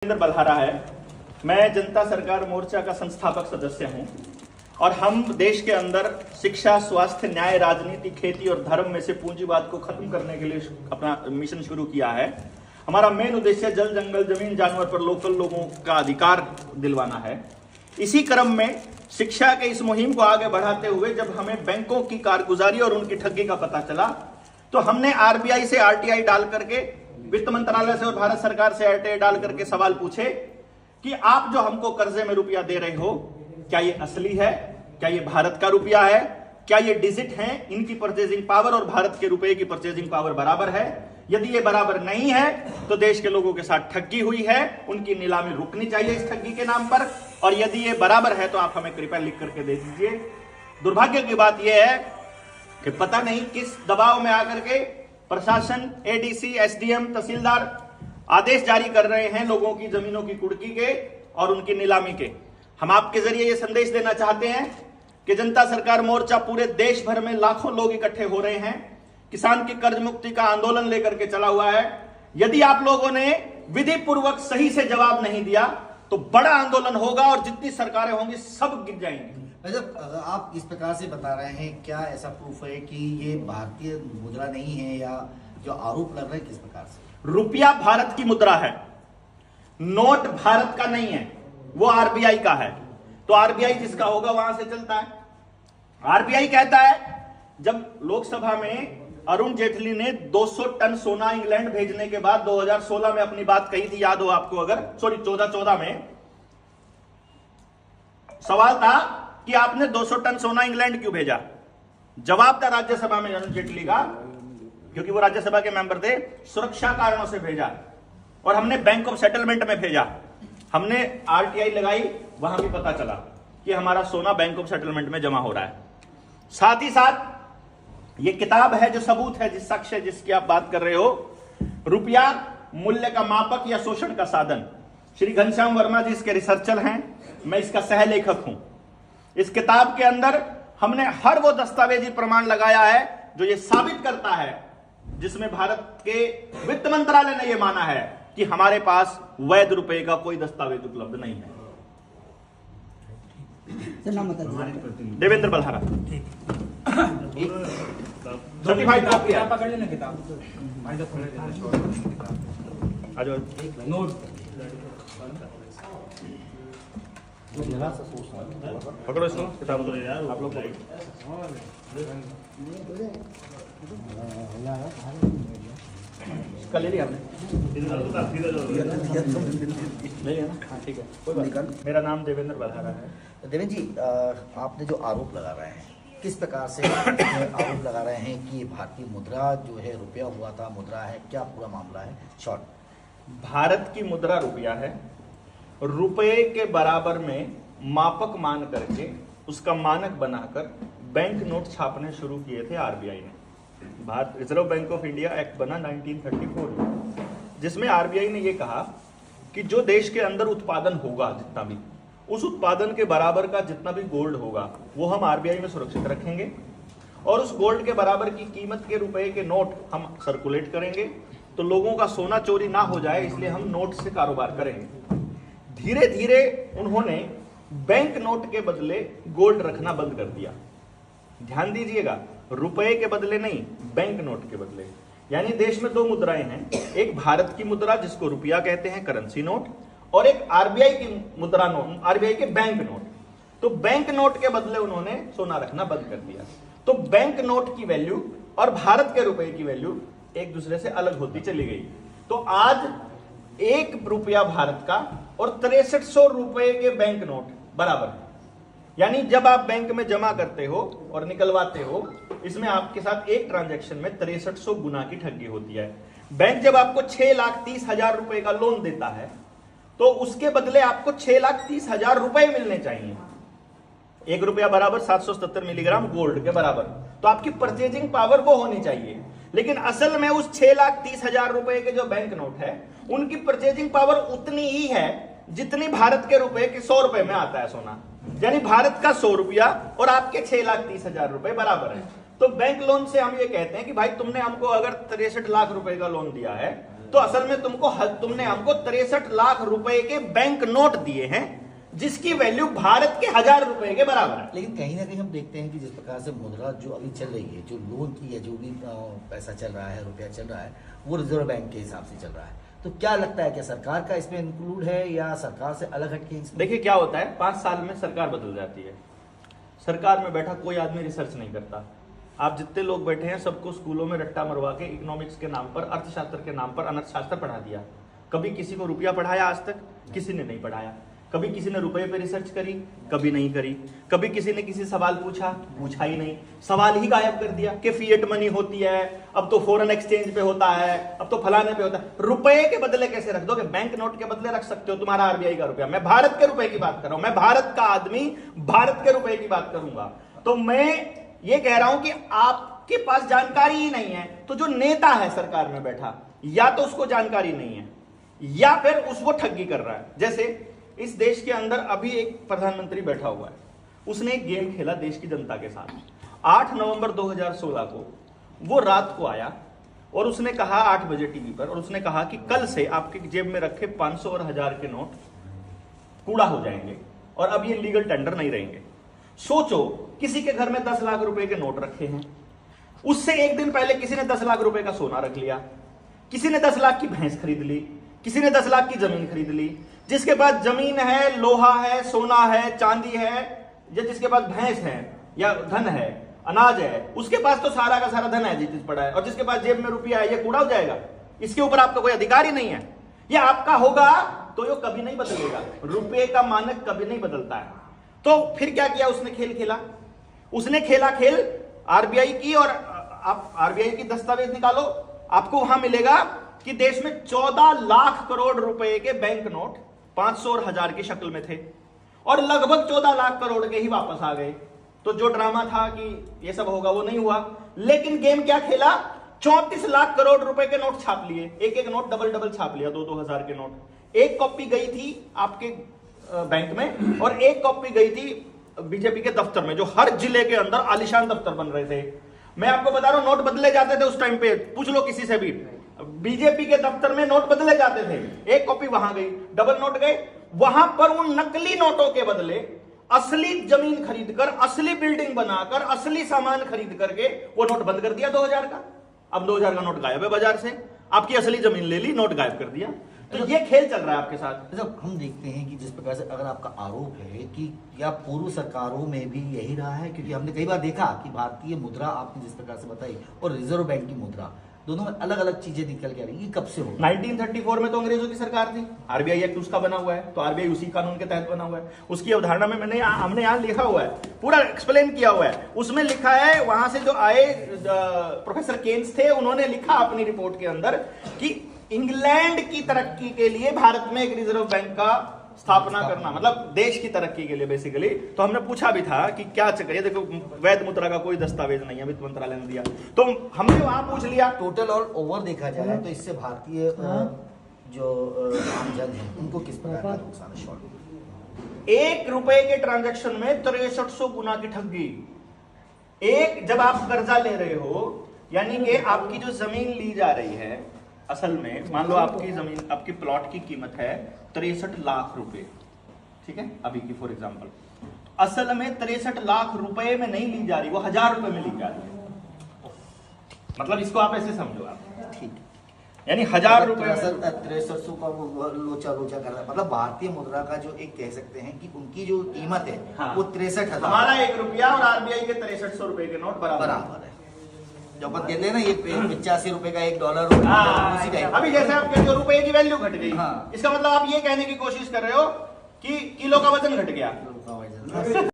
देवेंद्र बल्हारा है। मैं जनता सरकार मोर्चा का संस्थापक सदस्य हूं और हम देश के अंदर शिक्षा, स्वास्थ्य, न्याय, राजनीति, खेती और धर्म में से पूंजीवाद को खत्म करने के लिए अपना मिशन शुरू किया है। हमारा मेन उद्देश्य जल, जंगल, जमीन, जानवर पर लोकल लोगों का अधिकार दिलवाना है। इसी क्रम में शिक्षा के इस मुहिम को आगे बढ़ाते हुए जब हमें बैंकों की कारगुजारी और उनकी ठगी का पता चला तो हमने आरबीआई से आरटीआई डाल करके, वित्त मंत्रालय से और भारत सरकार से आरटीआई डाल करके सवाल पूछे कि आप जो हमको कर्जे में रुपया दे रहे हो, क्या ये असली है? क्या ये भारत का रुपया है? क्या ये डिजिट है? इनकी परचेजिंग पावर और भारत के रुपए की परचेजिंग पावर बराबर है? यदि ये बराबर नहीं है तो देश के लोगों के साथ ठगी हुई है, उनकी नीलामी रुकनी चाहिए इस ठगी के नाम पर। और यदि ये बराबर है तो आप हमें कृपया लिख करके दे दीजिए। दुर्भाग्य की बात यह है कि पता नहीं किस दबाव में आकर के प्रशासन, एडीसी, एसडीएम, तहसीलदार आदेश जारी कर रहे हैं लोगों की जमीनों की कुर्की के और उनकी नीलामी के। हम आपके जरिए यह संदेश देना चाहते हैं कि जनता सरकार मोर्चा पूरे देश भर में लाखों लोग इकट्ठे हो रहे हैं, किसान की कर्ज मुक्ति का आंदोलन लेकर के चला हुआ है। यदि आप लोगों ने विधि पूर्वक सही से जवाब नहीं दिया तो बड़ा आंदोलन होगा और जितनी सरकारें होंगी सब गिर जाएंगी। जब आप इस प्रकार से बता रहे हैं, क्या ऐसा प्रूफ है कि ये भारतीय मुद्रा नहीं है, या जो आरोप लग रहे हैं किस प्रकार से? रुपया भारत की मुद्रा है, नोट भारत का नहीं है, वो आरबीआई का है। तो आरबीआई जिसका होगा वहां से चलता है। आरबीआई कहता है, जब लोकसभा में अरुण जेटली ने 200 टन सोना इंग्लैंड भेजने के बाद 2016 में अपनी बात कही थी, याद हो आपको? अगर 14 में सवाल था कि आपने 200 टन सोना इंग्लैंड क्यों भेजा? जवाब था राज्यसभा में अरुण जेटली का, क्योंकि वो राज्यसभा के मेंबर थे, सुरक्षा कारणों से भेजा। और हमने बैंक ऑफ सेटलमेंट में भेजा, हमने आरटीआई लगाई, वहां भी पता चला कि हमारा सोना बैंक ऑफ सेटलमेंट में जमा हो रहा है। साथ ही साथ ये किताब है जो सबूत है, जिस साक्ष्य जिसकी आप बात कर रहे हो, रुपया मूल्य का मापक या शोषण का साधन। श्री घनश्याम वर्मा जी इसके रिसर्चर हैं, मैं इसका सह लेखक हूं। इस किताब के अंदर हमने हर वो दस्तावेजी प्रमाण लगाया है जो ये साबित करता है, जिसमें भारत के वित्त मंत्रालय ने यह माना है कि हमारे पास वैध रुपए का कोई दस्तावेज उपलब्ध नहीं है। देवेंद्र बल्हारा, सर्टिफाइड कॉपी है। पकड़ लेना किताब। पकड़ो इसको, किताब दो यार, आप लोग कल ले लिया आपने? ले लिया ना? हाँ ठीक है, कोई बात नहीं। मेरा नाम देवेंद्र बल्हारा है। देवेंद्र जी, आपने जो आरोप लगा रहे हैं, किस प्रकार से आरोप लगा रहे हैं कि भारतीय मुद्रा जो है रुपया हुआ था, मुद्रा है, क्या पूरा मामला है? शॉर्ट। भारत की मुद्रा रुपया है, रुपये के बराबर में मापक मान करके उसका मानक बनाकर बैंक नोट छापने शुरू किए थे आरबीआई ने। Bharat reserve bank of India act बना 1934 में, जिसमें आरबीआई ने यह कहा कि जो देश के अंदर उत्पादन होगा, जितना भी उस उत्पादन के बराबर का जितना भी गोल्ड होगा वो हम आरबीआई में सुरक्षित रखेंगे और उस गोल्ड के बराबर की कीमत के रुपए के नोट हम सर्कुलेट करेंगे, तो लोगों का सोना चोरी ना हो जाए, इसलिए हम नोट से कारोबार करेंगे। धीरे धीरे उन्होंने बैंक नोट के बदले गोल्ड रखना बंद कर दिया। ध्यान दीजिएगा, रुपए के बदले नहीं, बैंक नोट के बदले। यानी देश में दो मुद्राएं हैं, एक भारत की मुद्रा जिसको रुपया कहते हैं, करेंसी नोट, और एक आरबीआई की मुद्रा नोट, आरबीआई के बैंक नोट। तो बैंक नोट के बदले उन्होंने सोना रखना बंद कर दिया। तो बैंक नोट की वैल्यू और भारत के रुपए की वैल्यू एक दूसरे से अलग होती चली गई। तो आज 1 रुपया भारत का और 6300 रुपए के बैंक नोट बराबर है। यानी जब आप बैंक में जमा करते हो और निकलवाते हो, इसमें आपके साथ एक ट्रांजैक्शन में 6300 गुना की ठगी होती है। बैंक जब आपको 6,30,000 रुपए का लोन देता है तो उसके बदले आपको 6,30,000 रुपए मिलने चाहिए। 1 रुपया बराबर 777 मिलीग्राम गोल्ड के बराबर, तो आपकी परचेजिंग पावर वो होनी चाहिए। लेकिन असल में उस 6,30,000 रुपए के जो बैंक नोट है, उनकी परचेजिंग पावर उतनी ही है जितनी भारत के रुपए के 100 रुपए में आता है सोना। यानी भारत का 100 रुपया और आपके 6,30,000 रुपए बराबर है। तो बैंक लोन से हम ये कहते हैं कि भाई तुमने हमको अगर 63 लाख रुपए का लोन दिया है तो असल में तुमने हमको 63 लाख रुपए के बैंक नोट दिए हैं, जिसकी वैल्यू भारत के 1000 रुपए के बराबर है। लेकिन कहीं ना कहीं हम देखते हैं कि जिस प्रकार से मुद्रा जो अभी चल रही है, जो लोन की है, जो भी पैसा चल रहा है, रुपया चल रहा है, वो रिजर्व बैंक के हिसाब से चल रहा है। तो क्या लगता है कि सरकार का इसमें इंक्लूड है या सरकार से अलग हटके इसमें? देखिए क्या होता है, 5 साल में सरकार बदल जाती है। सरकार में बैठा कोई आदमी रिसर्च नहीं करता। आप जितने लोग बैठे हैं सबको स्कूलों में रट्टा मरवा के इकोनॉमिक्स के नाम पर, अर्थशास्त्र के नाम पर अर्थशास्त्र पढ़ा दिया। कभी किसी को रुपया पढ़ाया आज तक? किसी ने नहीं पढ़ाया। कभी किसी ने रुपए पे रिसर्च करी? कभी नहीं करी। कभी किसी ने किसी सवाल पूछा ही नहीं, सवाल ही गायब कर दिया कि फिएट मनी होती है, अब तो फॉरेन एक्सचेंज पे होता है, अब तो फलाने पे होता है। रुपए के बदले कैसे रख दोगे? बैंक नोट के बदले रख सकते हो, तुम्हारा आरबीआई का रुपया। मैं भारत के रुपए की बात कर रहा हूं, मैं भारत का आदमी भारत के रुपए की बात करूंगा। तो मैं ये कह रहा हूं कि आपके पास जानकारी ही नहीं है। तो जो नेता है सरकार में बैठा, या तो उसको जानकारी नहीं है या फिर उसको ठगी कर रहा है। जैसे इस देश के अंदर अभी एक प्रधानमंत्री बैठा हुआ है, उसने एक गेम खेला देश की जनता के साथ। 8 नवंबर 2016 को वो रात को आया और उसने कहा 8 बजे टीवी पर, और उसने कहा कि कल से आपके जेब में रखे 500 और 1000 के नोट कूड़ा हो जाएंगे और अब ये लीगल टेंडर नहीं रहेंगे। सोचो, किसी के घर में 10 लाख रुपए के नोट रखे हैं, उससे एक दिन पहले किसी ने 10 लाख रुपए का सोना रख लिया, किसी ने 10 लाख की भैंस खरीद ली, किसी ने 10 लाख की जमीन खरीद ली। जिसके पास जमीन है, लोहा है, सोना है, चांदी है, या जिसके पास भैंस है या धन है, अनाज है, उसके पास तो सारा का सारा धन है जिस पड़ा है। और जिसके पास जेब में रुपया है, ये कूड़ा हो जाएगा। इसके ऊपर आपका कोई अधिकार ही नहीं है। ये आपका होगा तो ये कभी नहीं बदलेगा। रुपये का मानक कभी नहीं बदलता है। तो फिर क्या किया उसने? खेल खेला। उसने खेला खेल आरबीआई की, और आप आरबीआई की दस्तावेज निकालो, आपको वहां मिलेगा कि देश में 14 लाख करोड़ रुपए के बैंक नोट 500 और 1000 की शक्ल में थे, और लगभग 14 लाख करोड़ के ही वापस आ गए। तो जो ड्रामा था कि ये सब होगा वो नहीं हुआ। लेकिन गेम क्या खेला? 34 लाख करोड़ रुपए के नोट छाप लिए, एक एक नोट डबल छाप लिया, 2-2 हजार के नोट। एक कॉपी गई थी आपके बैंक में और एक कॉपी गई थी बीजेपी के दफ्तर में, जो हर जिले के अंदर आलीशान दफ्तर बन रहे थे। मैं आपको बता रहा हूं, नोट बदले जाते थे उस टाइम पे, पूछ लो किसी से भी। बीजेपी के दफ्तर में नोट बदले जाते थे। एक कॉपी वहां गई, डबल नोट गए, वहां पर उन नकली नोटों के बदले असली जमीन खरीदकर, असली बिल्डिंग बनाकर, असली सामान खरीद करके वो नोट बंद कर दिया 2000 का। अब 2000 का नोट गायब है बाजार से। आपकी असली जमीन ले ली, नोट गायब कर दिया। तो ये खेल चल रहा है आपके साथ। जब हम देखते हैं कि जिस प्रकार से अगर आपका आरोप है कि या पूर्व सरकारों में भी यही रहा है, क्योंकि हमने कई बार देखा कि भारतीय मुद्रा आपने जिस प्रकार से बताई और रिजर्व बैंक की मुद्रा, दोनों में अलग अलग चीजें निकल के आ रही है। कब से हो? 1934 में तो अंग्रेजों की सरकार थी, आरबीआई एक्ट उसका बना हुआ है, तो आरबीआई उसी कानून के तहत बना हुआ है। उसकी अवधारणा में हमने यहाँ लिखा हुआ है, पूरा एक्सप्लेन किया हुआ है। उसमें लिखा है, वहां से जो आए प्रोफेसर केन्स थे, उन्होंने लिखा अपनी रिपोर्ट के अंदर कि इंग्लैंड की तरक्की के लिए भारत में एक रिजर्व बैंक का स्थापना करना, मतलब देश की तरक्की के लिए बेसिकली। तो हमने पूछा भी था कि क्या चक्कर है, देखो वैध मुद्रा का कोई दस्तावेज नहीं है, वित्त मंत्रालय ने दिया, तो हमने वहां पूछ लिया। टोटल और ओवर देखा जाए तो इससे भारतीय जो आमजन है उनको किस प्रकार का नुकसान है? शॉर्ट 1 रुपए के ट्रांजैक्शन में 6300 गुना की ठगी। एक जब आप कर्जा ले रहे हो, यानी कि आपकी जो जमीन ली जा रही है, असल में मान लो आपकी जमीन, आपकी प्लॉट की कीमत है 63 लाख रुपए, ठीक है, अभी की फॉर एग्जांपल। असल में 63 लाख रुपए में नहीं ली जा रही, वो 1000 रुपए में ली जा रही है। मतलब इसको आप ऐसे समझो आप, ठीक, यानी 1000 रुपए 6300 का वो लोचा कर रहा है। मतलब भारतीय मुद्रा का जो एक कह सकते हैं कि उनकी जो कीमत है, हाँ, वो 63,000। हमारा 1 रुपया और आरबीआई के 6300 रुपए के नोट बराबर है। जो अपन कहते हैं ना, ये 85 रुपए का $1, हाँ, अभी जैसे आप कहते हो रुपए की वैल्यू घट गई, हाँ, इसका मतलब आप ये कहने की कोशिश कर रहे हो कि किलो का वजन घट गया।